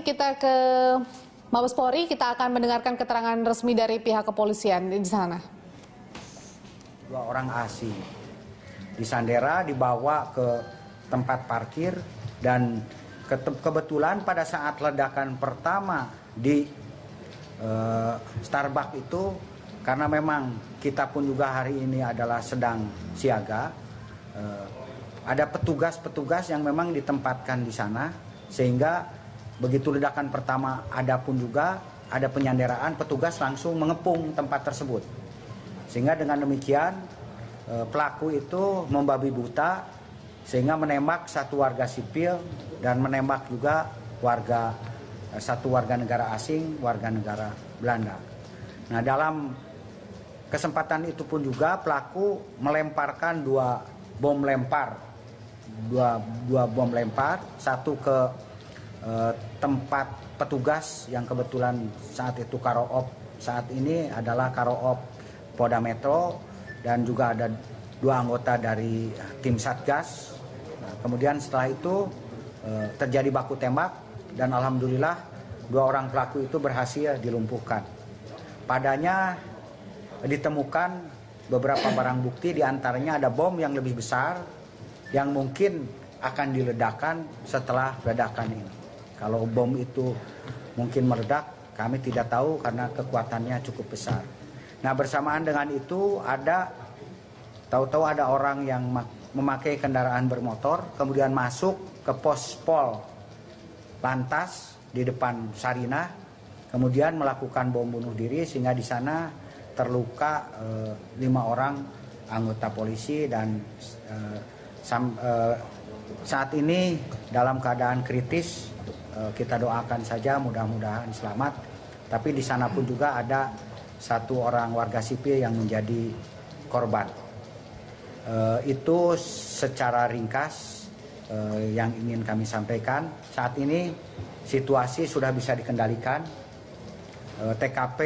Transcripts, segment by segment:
Kita ke Mabes Polri, kita akan mendengarkan keterangan resmi dari pihak kepolisian di sana. 2 orang asing disandera, dibawa ke tempat parkir, dan kebetulan pada saat ledakan pertama di Starbucks itu, karena memang kita pun juga hari ini adalah sedang siaga, ada petugas-petugas yang memang ditempatkan di sana, sehingga begitu ledakan pertama ada pun juga ada penyanderaan, petugas langsung mengepung tempat tersebut. Sehingga dengan demikian pelaku itu membabi buta sehingga menembak satu warga sipil dan menembak juga satu warga negara asing, warga negara Belanda. Nah, dalam kesempatan itu pun juga pelaku melemparkan dua bom lempar, satu ke tempat petugas yang kebetulan saat itu Karo-op saat ini adalah Karo-op Polda Metro, dan juga ada 2 anggota dari tim Satgas. Kemudian setelah itu terjadi baku tembak dan alhamdulillah 2 orang pelaku itu berhasil dilumpuhkan. Padanya ditemukan beberapa barang bukti, diantaranya ada bom yang lebih besar yang mungkin akan diledakkan setelah ledakan ini. Kalau bom itu mungkin meledak, kami tidak tahu karena kekuatannya cukup besar. Nah, bersamaan dengan itu tahu-tahu ada orang yang memakai kendaraan bermotor, kemudian masuk ke pos Pol Lantas di depan Sarinah, kemudian melakukan bom bunuh diri sehingga di sana terluka 5 orang anggota polisi dan saat ini dalam keadaan kritis. Kita doakan saja mudah-mudahan selamat. Tapi di sana pun juga ada 1 orang warga sipil yang menjadi korban. Itu secara ringkas yang ingin kami sampaikan. Saat ini situasi sudah bisa dikendalikan. TKP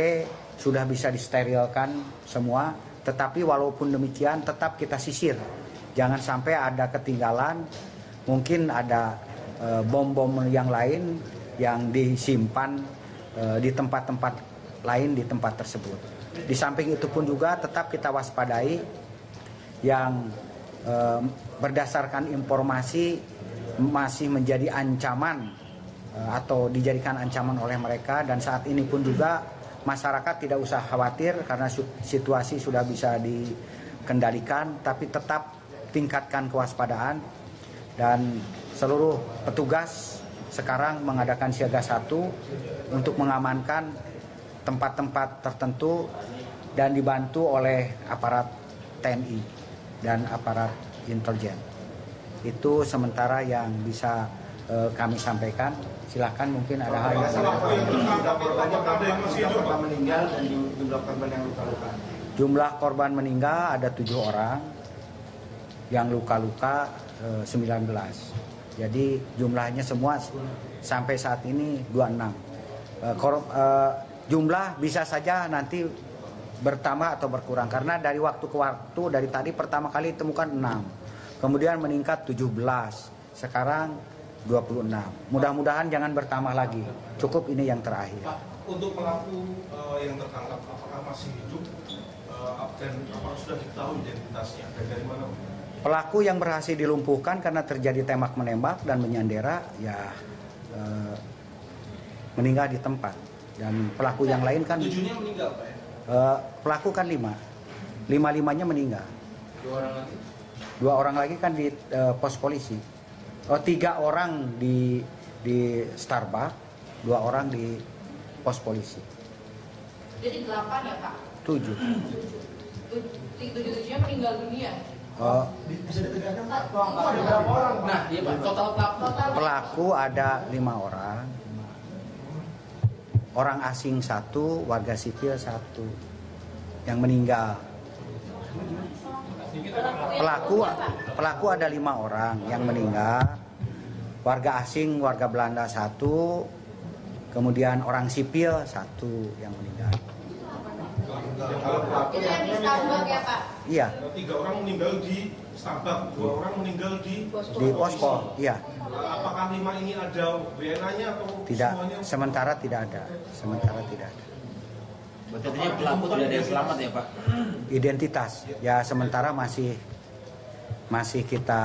sudah bisa disterilkan semua. Tetapi walaupun demikian tetap kita sisir. Jangan sampai ada ketinggalan. Mungkin ada bom-bom yang lain yang disimpan di tempat-tempat lain di tempat tersebut. Di samping itu pun juga tetap kita waspadai yang berdasarkan informasi masih menjadi ancaman atau dijadikan ancaman oleh mereka, dan saat ini pun juga masyarakat tidak usah khawatir karena situasi sudah bisa dikendalikan, tapi tetap tingkatkan kewaspadaan. Dan seluruh petugas sekarang mengadakan siaga 1 untuk mengamankan tempat-tempat tertentu dan dibantu oleh aparat TNI dan aparat intelijen. Itu sementara yang bisa kami sampaikan. Silakan, mungkin ada hal yang jumlah korban meninggal ada 7 orang, yang luka-luka 19. Jadi jumlahnya semua sampai saat ini 26. Jumlah bisa saja nanti bertambah atau berkurang karena dari waktu ke waktu, dari tadi pertama kali ditemukan 6, kemudian meningkat 17, sekarang 26. Mudah-mudahan jangan bertambah lagi. Cukup ini yang terakhir. Untuk pelaku yang tertangkap, apakah masih hidup dan apakah sudah diketahui identitasnya dan dari mana? Pelaku yang berhasil dilumpuhkan karena terjadi tembak menembak dan menyandera meninggal di tempat. Dan pelaku yang lain kan 7-nya meninggal, Pak ya? Pelaku kan 5. 5-5-nya meninggal. 2 orang lagi? 2 orang lagi kan di pos polisi. 3 orang di Starbucks, 2 orang di pos polisi. Jadi 8 ya, Pak? 7. 7-nya meninggal dunia. Bisa ditegaskan ada berapa orang? Nah, iya Pak, total pelaku ada 5 orang. Orang asing 1, warga sipil 1 yang meninggal. Pelaku ada 5 orang yang meninggal. Warga asing, warga Belanda 1, kemudian orang sipil 1 yang meninggal. Kalau pelaku Itu yang di Starbucks ya Pak? Iya, 3 orang meninggal di Starbucks, 2 orang meninggal di di posko, iya. Apakah 5 ini ada WNA-nya atau Tidak, semuanya? sementara tidak ada. Sementara tidak ada. Berarti artinya pelaku tidak ada yang selamat ya Pak? Identitas, ya sementara masih kita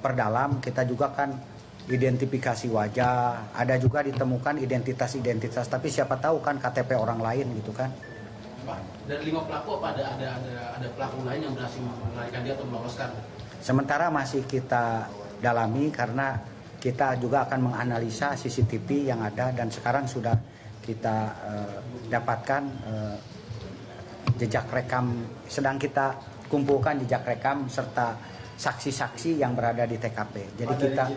perdalam. Kita juga kan identifikasi wajah, ada juga ditemukan identitas, tapi siapa tahu kan KTP orang lain gitu kan. Dari 5 pelaku apa ada pelaku lain yang berhasil melarikan dia atau meloloskan? Sementara masih kita dalami karena kita juga akan menganalisa CCTV yang ada dan sekarang sudah kita dapatkan jejak rekam, sedang kita kumpulkan jejak rekam serta saksi-saksi yang berada di TKP. Jadi kita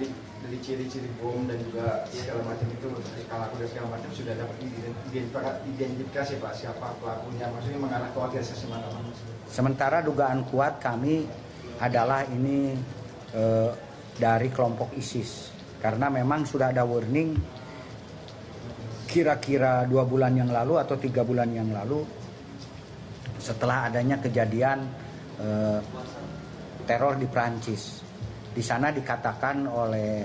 dari ciri-ciri bom dan juga segala macam itu, pelaku dan segala macam sudah dapat identifikasi Pak, siapa pelakunya, maksudnya mengarah ke organisasi mana Pak? sementara dugaan kuat kami adalah ini dari kelompok ISIS karena memang sudah ada warning kira-kira 2 bulan yang lalu atau 3 bulan yang lalu setelah adanya kejadian teror di Prancis. Di sana dikatakan oleh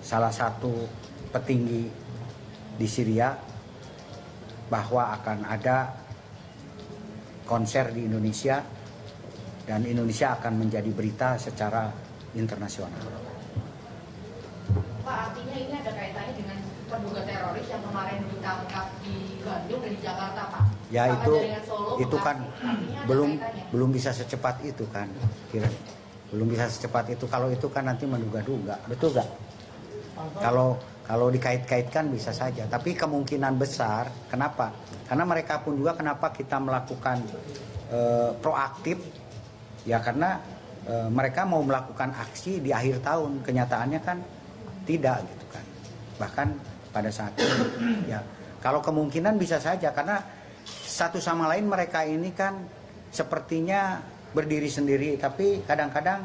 salah satu petinggi di Syria bahwa akan ada konser di Indonesia dan Indonesia akan menjadi berita secara internasional. Pak, artinya ini ada kaitannya dengan terduga teroris yang kemarin ditangkap di Bandung dan di Jakarta Pak? Ya Sama itu jaringan Solo, itu Bekasi. kan Artinya ada belum kaitannya? bisa secepat itu kan, belum bisa secepat itu. Kalau itu kan nanti menduga-duga, betul gak? Kalau dikait-kaitkan bisa saja, tapi kemungkinan besar. Kenapa? Karena mereka pun juga kenapa kita melakukan proaktif, ya karena mereka mau melakukan aksi di akhir tahun, kenyataannya kan tidak gitu kan. Bahkan pada saat ini, ya kalau kemungkinan bisa saja karena satu sama lain mereka ini kan sepertinya berdiri sendiri, tapi kadang-kadang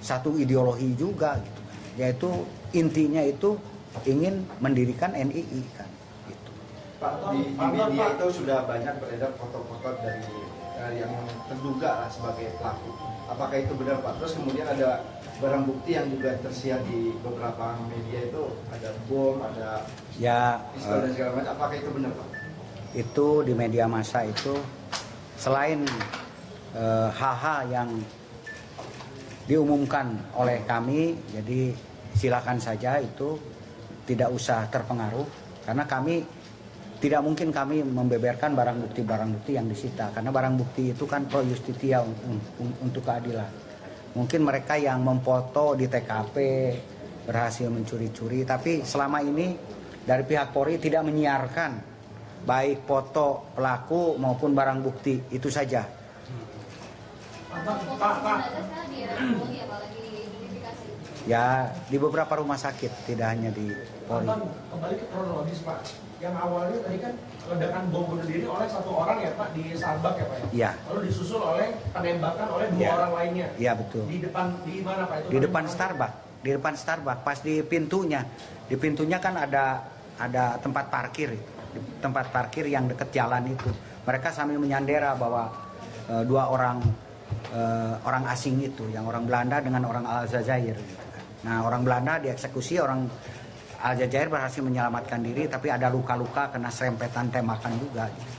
satu ideologi juga gitu kan. Yaitu intinya itu ingin mendirikan NII kan gitu. Pak, di media itu sudah banyak beredar foto-foto dari yang terduga lah sebagai pelaku. Apakah itu benar Pak? Terus kemudian ada barang bukti yang juga tersiar di beberapa media itu, ada bom, ada Ya pistol dan segala macam. Apakah itu benar Pak? itu di media massa itu selain hal-hal yang diumumkan oleh kami, jadi silakan saja itu tidak usah terpengaruh karena kami tidak mungkin kami membeberkan barang bukti yang disita karena barang bukti itu kan pro justitia untuk keadilan. Mungkin mereka yang memfoto di TKP berhasil mencuri-curi, tapi selama ini dari pihak Polri tidak menyiarkan baik foto pelaku maupun barang bukti, itu saja. Ya di beberapa rumah sakit, tidak hanya di Polri. Kembali ke kronologis Pak, yang awalnya tadi kan ledakan bom bunuh diri oleh 1 orang ya Pak di Starbucks ya Pak ya? Iya. Lalu disusul oleh penembakan oleh 2 Iya. orang lainnya. Iya betul. Di mana Pak itu? Di depan Starbucks, pas di pintunya kan ada tempat parkir, tempat parkir yang dekat jalan itu. Mereka sambil menyandera bahwa 2 orang asing itu, yang orang Belanda dengan orang Aljazair. Gitu kan. Nah orang Belanda dieksekusi, orang Aljazair berhasil menyelamatkan diri, tapi ada luka-luka kena serempetan tembakan juga. Gitu.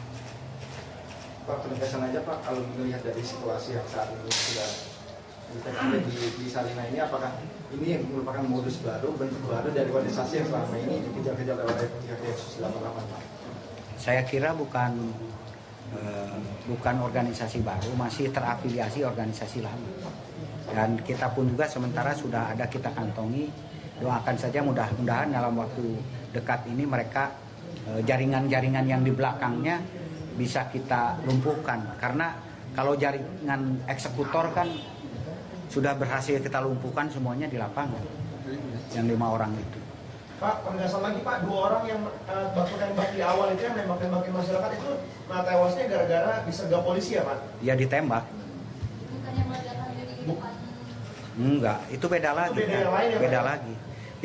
Pak, penegasan aja Pak, kalau melihat dari situasi yang saat ini sudah di Sarinah ini, apakah ini merupakan modus baru, bentuk baru dari organisasi yang selama ini dikejar-kejar oleh pihak Densus 88 Pak? Saya kira bukan organisasi baru, masih terafiliasi organisasi lama. Dan kita pun juga sementara sudah ada kita kantongi, doakan saja mudah-mudahan dalam waktu dekat ini mereka jaringan-jaringan yang di belakangnya bisa kita lumpuhkan. Karena kalau jaringan eksekutor kan sudah berhasil kita lumpuhkan semuanya di lapangan, yang 5 orang itu. Pak, penegasan lagi Pak, 2 orang yang baku tembak di awal itu yang nembak-nembakin masyarakat itu, nah tewasnya gara-gara disergap polisi ya Pak? Ya ditembak. Enggak, itu beda lagi. Itu beda yang lain ya, Beda Pak? lagi.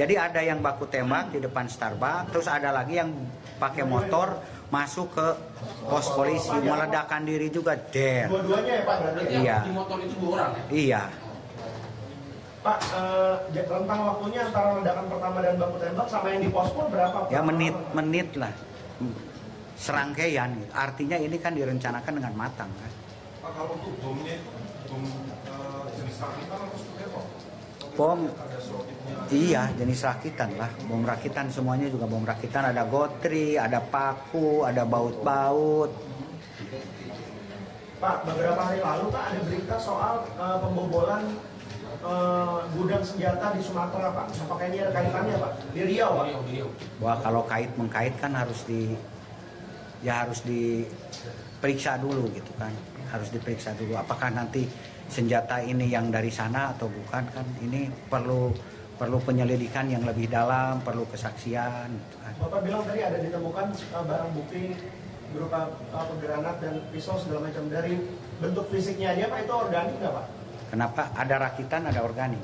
Jadi ada yang baku tembak di depan Starbucks, terus ada lagi yang pakai motor masuk ke pos polisi, meledakkan diri juga. Dua-duanya ya Pak berarti? Berarti Iya. yang di motor itu 2 orang ya? Iya. Pak, rentang waktunya antara ledakan pertama dan baku tembak sama yang di pospol berapa? Pak? Ya menit lah. Serangkaian. Artinya ini kan direncanakan dengan matang kan. Pak, kalau untuk bomnya itu bom jenis rakitan atau seperti apa? Bom, Ada selotipnya. iya jenis rakitan lah. Bom rakitan semuanya juga bom rakitan. Ada gotri, ada paku, ada baut-baut. Pak, beberapa hari lalu Pak ada berita soal pembobolan gudang senjata di Sumatera Pak. Apakah ini ada kaitannya Pak? Di Riau Pak? Beliau. Wah kalau kait-mengkait kan harus diperiksa dulu gitu kan. Harus diperiksa dulu apakah nanti senjata ini yang dari sana atau bukan kan. Ini perlu penyelidikan yang lebih dalam, perlu kesaksian gitu kan. Bapak bilang tadi ada ditemukan barang bukti berupa penggranat dan pisau segala macam. Dari bentuk fisiknya dia Pak itu organik nggak Pak? Kenapa? Ada rakitan, ada organik.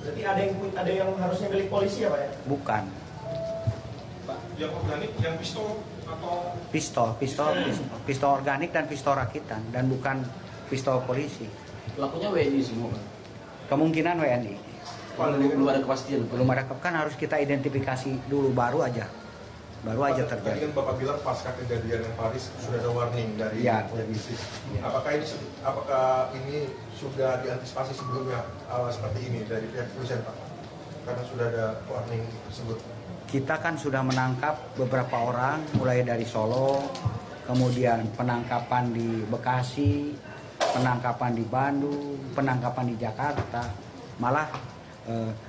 Berarti ada yang harusnya milik polisi ya Pak ya? Bukan. Yang organik, yang pistol atau Pistol organik dan pistol rakitan dan bukan pistol polisi. Pelakunya WNI semua, Pak. Kemungkinan WNI. Belum ada kepastian. Pak. Belum ada kan harus kita identifikasi dulu baru aja Tadi terjadi. kan Bapak bilang pasca kejadian yang Paris sudah ada warning dari Ya. polisi. Ya. Apakah ini sudah diantisipasi sebelumnya seperti ini dari pihak kepolisian Pak? Karena sudah ada warning tersebut. Kita kan sudah menangkap beberapa orang mulai dari Solo, kemudian penangkapan di Bekasi, penangkapan di Bandung, penangkapan di Jakarta. Malah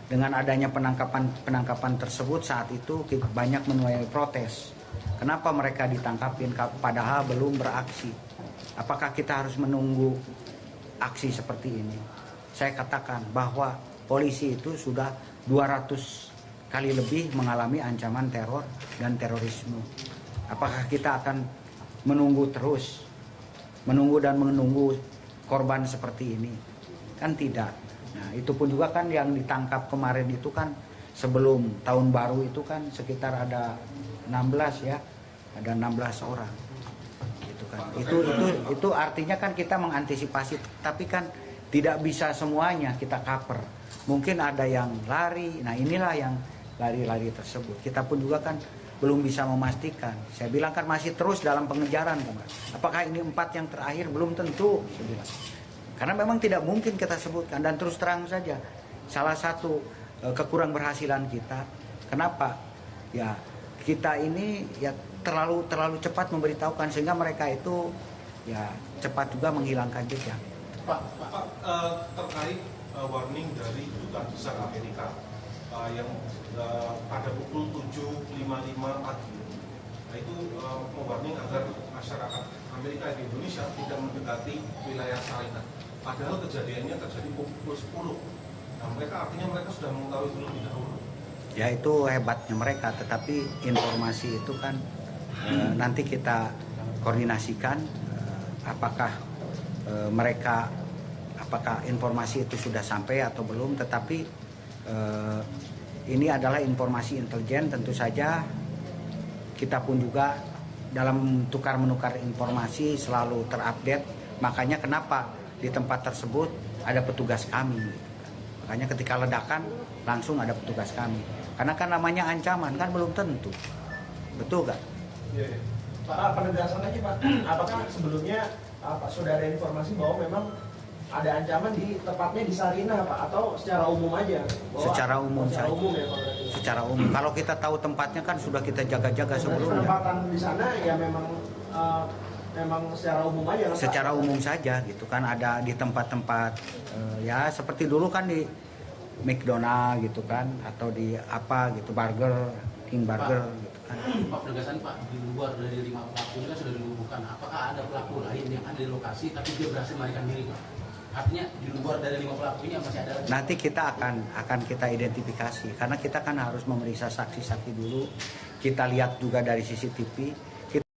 dengan adanya penangkapan tersebut saat itu banyak menuai protes. Kenapa mereka ditangkapin padahal belum beraksi? Apakah kita harus menunggu aksi seperti ini? Saya katakan bahwa polisi itu sudah 200 kali lebih mengalami ancaman teror dan terorisme. Apakah kita akan menunggu terus? Menunggu korban seperti ini? Kan tidak. Nah, itu pun juga kan yang ditangkap kemarin itu kan sebelum tahun baru itu kan sekitar ada 16 ya. Ada 16 orang. Gitu kan. Itu artinya kan kita mengantisipasi, tapi kan tidak bisa semuanya kita cover. Mungkin ada yang lari. Nah, inilah yang lari-lari tersebut. Kita pun juga kan belum bisa memastikan. Saya bilang kan masih terus dalam pengejaran kan. Apakah ini 4 yang terakhir belum tentu, saya bilang. Karena memang tidak mungkin kita sebutkan dan terus terang saja. Salah satu kekurang berhasilan kita, kenapa? Ya, kita ini ya terlalu cepat memberitahukan sehingga mereka itu ya cepat juga menghilangkan jejak. Pak, terkait warning dari Duta Besar Amerika yang pada pukul 7.55 pagi, nah itu mewarning agar masyarakat Amerika di Indonesia tidak mendekati wilayah Sarinah. Padahal kejadiannya terjadi pukul 10. Nah, artinya mereka sudah mengetahui terlebih dahulu. Ya itu hebatnya mereka, tetapi informasi itu kan nanti kita koordinasikan apakah informasi itu sudah sampai atau belum, tetapi ini adalah informasi intelijen. Tentu saja kita pun juga dalam tukar-menukar informasi selalu terupdate. Makanya kenapa di tempat tersebut ada petugas kami. Makanya ketika ledakan langsung ada petugas kami. Karena kan namanya ancaman kan belum tentu. Betul kan? Iya. Pak, penegasan aja Pak. Apakah sebelumnya Pak sudah ada informasi bahwa memang ada ancaman tepatnya di Sarinah Pak, atau secara umum aja? Secara umum saja. Umum ya Pak berarti. Secara umum. Kalau kita tahu tempatnya kan sudah kita jaga-jaga sebelumnya. Penempatan di sana ya memang secara umum aja. Secara umum saja gitu kan, ada di tempat-tempat ya seperti dulu kan di McDonald gitu kan, atau di apa gitu, Burger King Burger gitu kan. Pak, penegasan Pak, di luar dari 5 pelaku ini kan sudah dilumpuhkan. Apakah ada pelaku lain yang ada di lokasi tapi dia berhasil melarikan diri Pak? Artinya di luar dari 5 pelaku ini masih ada lagi? Nanti kita akan kita identifikasi karena kita kan harus memeriksa saksi-saksi dulu. Kita lihat juga dari CCTV.